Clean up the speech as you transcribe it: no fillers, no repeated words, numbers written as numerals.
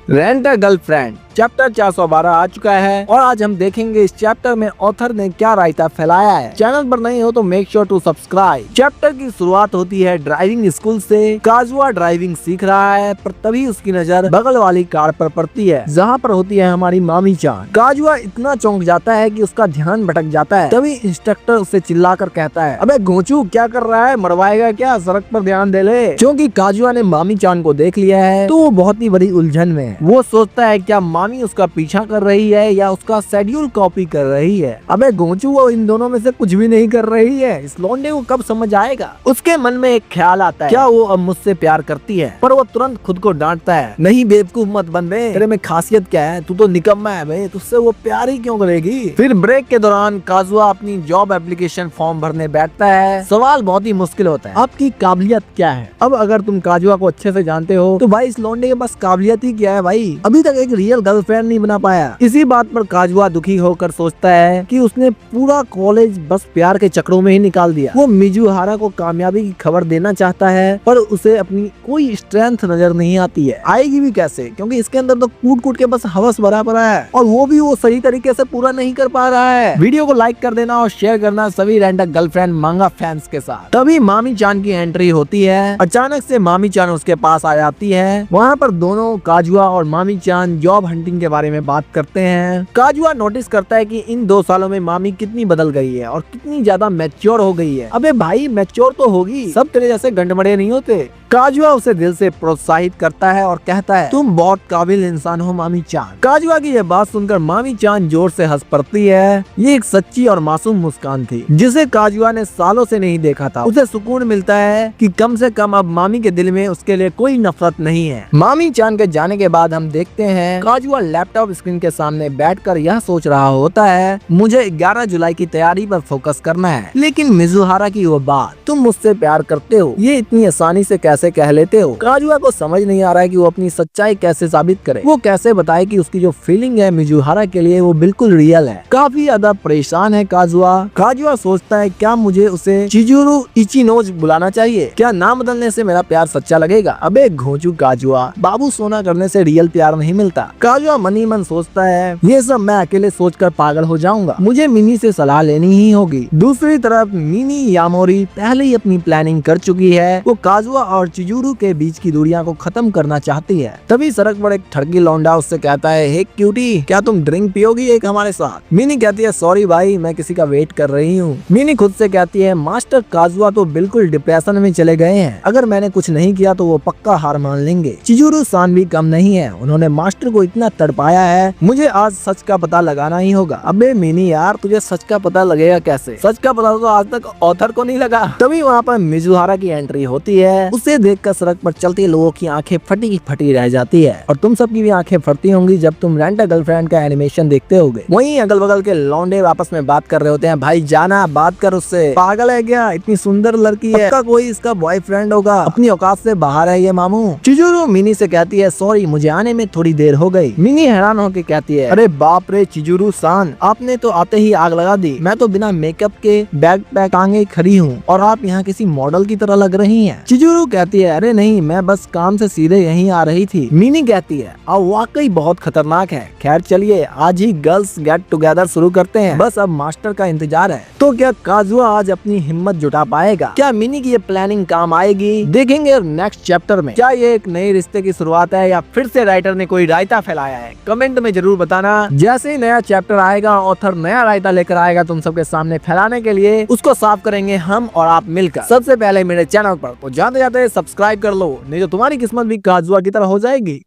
Rent a girlfriend chapter 412 आ चुका है और आज हम देखेंगे इस चैप्टर में ऑथर ने क्या रायता फैलाया है। चैनल पर नहीं हो तो make sure to subscribe. Chapter की शुरुआत होती है ड्राइविंग स्कूल से। काजुआ ड्राइविंग सीख रहा है पर तभी उसकी नजर बगल वाली कार पर पड़ती है जहाँ पर होती है हमारी मामी चान। काजुआ इतना चौंक जाता है कि उसका ध्यान भटक जाता है। तभी इंस्ट्रक्टर उसे चिल्लाकर कहता है, अबे घोंचू क्या कर रहा है, मरवाएगा क्या, सड़क पर ध्यान दे ले। क्योंकि काजुआ ने मामी चान को देख लिया है तो वो बहुत ही बड़ी उलझन में है। वो सोचता है क्या मामी उसका पीछा कर रही है या उसका शेड्यूल कॉपी कर रही है। अबे घोंचू वो इन दोनों में से कुछ भी नहीं कर रही है। इस लौंडे को कब समझ आएगा। उसके मन में एक ख्याल आता है, क्या वो अब मुझसे प्यार करती है। पर वो तुरंत खुद को डांटता है, नहीं बेवकूफ मत बन बे, तेरे में खासियत क्या है, तू तो निकम्मा है बे, तुझसे वो प्यार ही क्यों करेगी। फिर ब्रेक के दौरान काजुआ अपनी जॉब एप्लीकेशन फॉर्म भरने बैठता है। सवाल बहुत ही मुश्किल होता है, आपकी काबिलियत क्या है। अब अगर तुम काजुआ को अच्छे से जानते हो तो भाई इस लौंडे के पास काबिलियत ही क्या है भाई, अभी तक एक रियल गर्लफ्रेंड नहीं बना पाया। इसी बात पर काजुआ दुखी होकर सोचता है कि उसने पूरा कॉलेज बस प्यार के चक्रों में ही निकाल दिया। वो मिजुहारा को कामयाबी की खबर देना चाहता है पर उसे अपनी कोई स्ट्रेंथ नजर नहीं आती है। आएगी भी कैसे, क्योंकि इसके अंदर तो कूट कूट के बस हवस भरा पड़ा है और वो भी वो सही तरीके से पूरा नहीं कर पा रहा है। वीडियो को लाइक कर देना और शेयर करना सभी रेंट अ गर्लफ्रेंड मांगा फैंस के साथ। तभी मामी चान की एंट्री होती है। अचानक से मामी चान उसके पास आ जाती है। वहाँ पर दोनों काजुआ और मामी चान जॉब हंटिंग के बारे में बात करते हैं। काजुआ नोटिस करता है कि इन 2 सालों में मामी कितनी बदल गई है और कितनी ज्यादा मैच्योर हो गई है। अबे भाई मैच्योर तो होगी, सब तेरे जैसे गंडमड़े नहीं होते। काजुआ उसे दिल से प्रोत्साहित करता है और कहता है, तुम बहुत काबिल इंसान हो मामी चान। काजुआ की यह बात सुनकर मामी चान जोर से हंस पड़ती है। ये एक सच्ची और मासूम मुस्कान थी जिसे काजुआ ने सालों से नहीं देखा था। उसे सुकून मिलता है कि कम से कम अब मामी के दिल में उसके लिए कोई नफरत नहीं है। मामी चान के जाने के बाद हम देखते हैं काजुआ लैपटॉप स्क्रीन के सामने बैठकर यह सोच रहा होता है, मुझे 11 जुलाई की तैयारी पर फोकस करना है। लेकिन मिजुहारा की वो बात, तुम मुझसे प्यार करते हो, ये इतनी आसानी से कैसे कह लेते हो। काजुआ को समझ नहीं आ रहा है कि वो अपनी सच्चाई कैसे साबित करे। वो कैसे बताए कि उसकी जो फीलिंग है मिजुहारा के लिए वो बिल्कुल रियल है। काफी ज्यादा परेशान है काजुआ। काजुआ सोचता है क्या मुझे उसे चिजुरू इचिनोज बुलाना चाहिए, क्या नाम बदलने से मेरा प्यार सच्चा लगेगा। अबे घोंचू काजुआ, बाबू सोना करने से रियल प्यार नहीं मिलता। काजुआ मन ही मन सोचता है ये सब मैं अकेले सोचकर पागल हो जाऊंगा, मुझे मिनी से सलाह लेनी ही होगी। दूसरी तरफ मिनी यामोरी पहले ही अपनी प्लानिंग कर चुकी है। वो काजुआ और चिजुरू के बीच की दूरियां को खत्म करना चाहती है। तभी सड़क पर एक ठगी लौंडा उससे कहता है, हे क्यूटी, क्या तुम ड्रिंक पियोगी एक हमारे साथ। मिनी कहती है, सॉरी भाई, मैं किसी का वेट कर रही हूँ। मिनी खुद से कहती है, मास्टर काजुआ तो बिल्कुल डिप्रेशन में चले गए हैं, अगर मैंने कुछ नहीं किया तो वो पक्का हार मान लेंगे। चिजुरू सान भी कम नहीं है, उन्होंने मास्टर को इतना तड़पाया है, मुझे आज सच का पता लगाना ही होगा। अबे मिनी यार, तुझे सच का पता लगेगा कैसे, सच का पता तो आज तक ऑथर को नहीं लगा। तभी वहाँ पर मिजुहारा की एंट्री होती है। उसे देखकर सड़क पर चलते लोगों की आंखें फटी फटी रह जाती है और तुम सबकी भी आंखें फटती होंगी जब तुम रेंट अ गर्लफ्रेंड का एनिमेशन देखते होगे। वहीं अगल बगल के लौंडे आपस में बात कर रहे होते हैं, भाई जाना बात कर उससे, पागल है क्या, इतनी सुंदर लड़की है, पक्का कोई इसका बॉयफ्रेंड होगा, अपनी औकात से बाहर है ये मामू। चिजुरू मिनी से कहती है, सॉरी मुझे आने में थोड़ी देर हो गई। मिनी हैरान होकर कहती है, अरे बाप रे चिजुरू सान, आपने तो आते ही आग लगा दी, मैं तो बिना मेकअप के बैग पैक टांगे खड़ी हूँ और आप यहाँ किसी मॉडल की तरह लग रही हैं। चिजुरू कहती है, अरे नहीं, मैं बस काम से सीधे यहीं आ रही थी। मिनी कहती है, अब वाकई बहुत खतरनाक है। खैर चलिए आज ही गर्ल्स गेट टुगेदर शुरू करते हैं, बस अब मास्टर का इंतजार है। तो क्या काजुआ आज अपनी हिम्मत जुटा पाएगा, क्या मिनी की ये प्लानिंग काम आएगी, देखेंगे नेक्स्ट चैप्टर में। क्या ये एक नए रिश्ते की शुरुआत है या फिर से राइटर ने कोई रायता फैलाया है, कमेंट में जरूर बताना। जैसे ही नया चैप्टर आएगा ऑथर नया रायता लेकर आएगा तुम सबके सामने फैलाने के लिए, उसको साफ करेंगे हम और आप मिलकर। सबसे पहले मेरे चैनल पर तो जाते जाते सब्सक्राइब कर लो, नहीं तो तुम्हारी किस्मत भी काजुआ की तरह हो जाएगी।